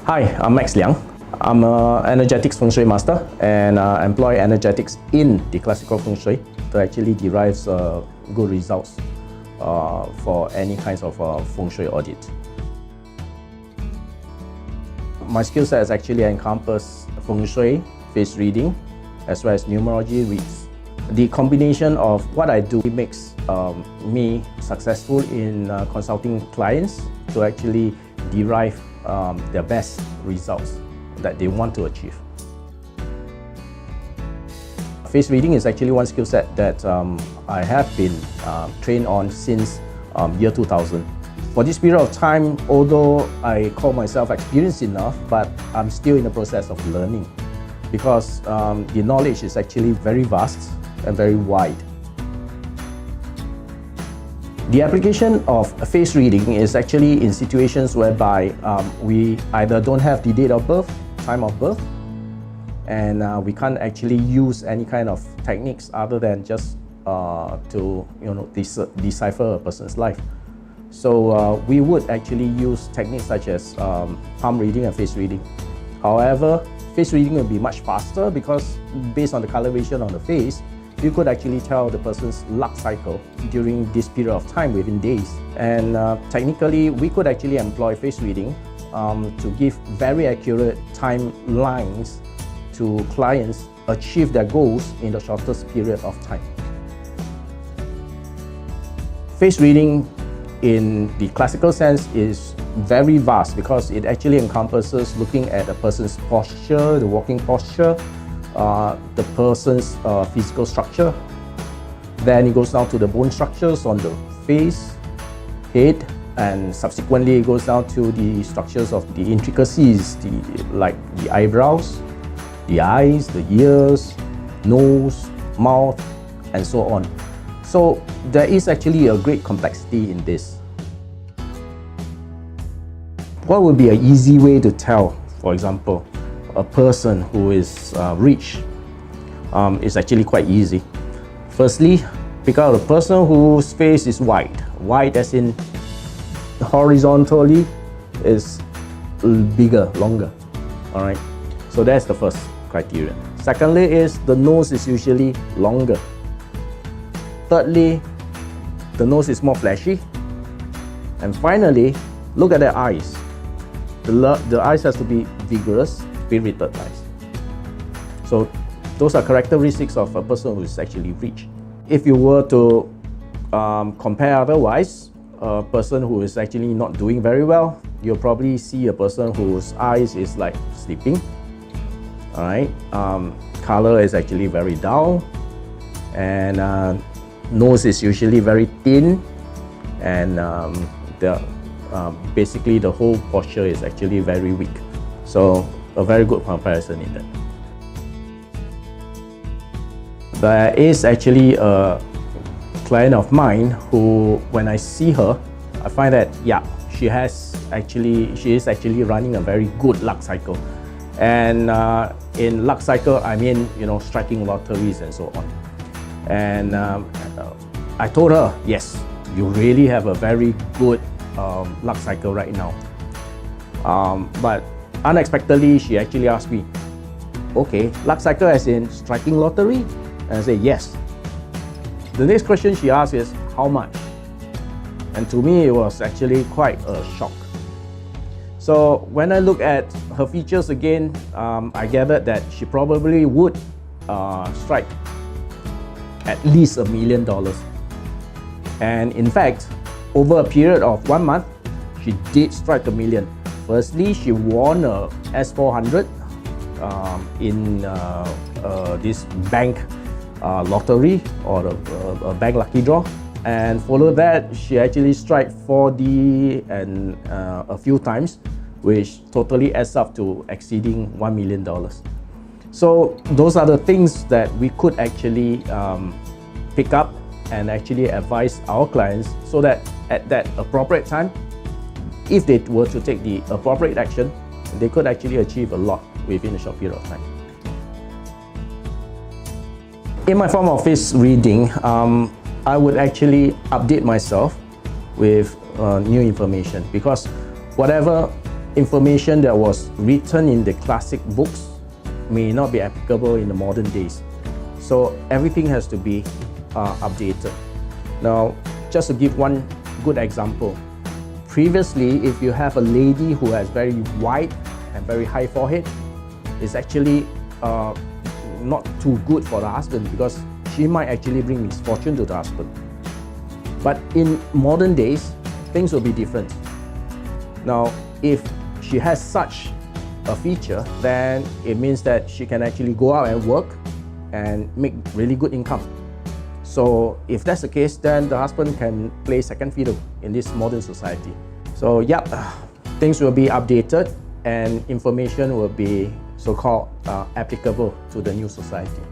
Hi, I'm Max Liang. I'm an energetics Feng Shui master and employ energetics in the classical Feng Shui to actually derive good results for any kinds of Feng Shui audit. My skill set actually encompass Feng Shui, face reading, as well as numerology reads. The combination of what I do makes me successful in consulting clients to actually derive their best results that they want to achieve. Face reading is actually one skill set that I have been trained on since year 2000. For this period of time, although I call myself experienced enough, but I'm still in the process of learning because the knowledge is actually very vast and very wide. The application of face reading is actually in situations whereby we either don't have the date of birth, time of birth, and we can't actually use any kind of techniques other than just to decipher a person's life. So we would actually use techniques such as palm reading and face reading. However, face reading will be much faster because based on the coloration on the face, you could actually tell the person's luck cycle during this period of time within days. And technically, we could actually employ face reading to give very accurate timelines to clients achieve their goals in the shortest period of time. Face reading in the classical sense is very vast because it actually encompasses looking at a person's posture, the walking posture, the person's physical structure. Then it goes down to the bone structures on the face, head, and subsequently it goes down to the structures of the intricacies, like the eyebrows, the eyes, the ears, nose, mouth, and so on. So there is actually a great complexity in this. What would be an easy way to tell, for example, a person who is rich is actually quite easy. Firstly, pick out a person whose face is wide. Wide as in horizontally is bigger, longer. All right. So that's the first criterion. Secondly is the nose is usually longer. Thirdly, the nose is more fleshy. And finally, look at their eyes. The eyes has to be vigorous, spirited eyes. So those are characteristics of a person who is actually rich. If you were to compare otherwise, a person who is actually not doing very well, you'll probably see a person whose eyes is like sleeping. All right, color is actually very dull, and nose is usually very thin, and basically the whole posture is actually very weak. So a very good comparison in that. There is actually a client of mine who, when I see her, I find that she is actually running a very good luck cycle. And in luck cycle, I mean striking lotteries and so on. And I told her, yes, you really have a very good luck cycle right now. But unexpectedly, she actually asked me, okay, luck cycle as in striking lottery? And I say, yes. The next question she asked is, how much? And to me, it was actually quite a shock. So when I look at her features again, I gathered that she probably would strike at least $1 million. And in fact, over a period of 1 month, she did strike $1 million. Firstly, she won a S400 in this bank lottery or a bank lucky draw, and follow that she actually struck 4D and a few times, which totally adds up to exceeding $1 million. So those are the things that we could actually pick up and actually advise our clients so that at that appropriate time, if they were to take the appropriate action, they could actually achieve a lot within a short period of time. In my form of face reading, I would actually update myself with new information, because whatever information that was written in the classic books may not be applicable in the modern days. So everything has to be updated. Now, just to give one good example, previously, if you have a lady who has very wide and very high forehead, it's actually not too good for the husband because she might actually bring misfortune to the husband. But in modern days, things will be different. Now, if she has such a feature, then it means that she can actually go out and work and make really good income. So if that's the case, then the husband can play second fiddle in this modern society. So yeah, things will be updated and information will be so-called applicable to the new society.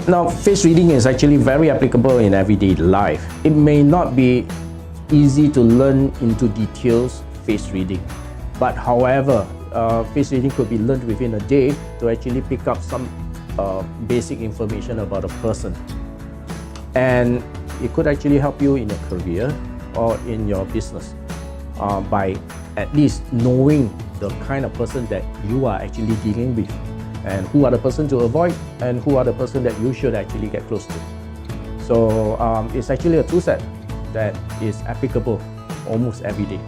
Now, face reading is actually very applicable in everyday life. It may not be easy to learn into details face reading, but however, face reading could be learned within a day to actually pick up some basic information about a person. And it could actually help you in your career or in your business by at least knowing the kind of person that you are actually dealing with, and who are the person to avoid and who are the person that you should actually get close to. So it's actually a tool set that is applicable almost every day.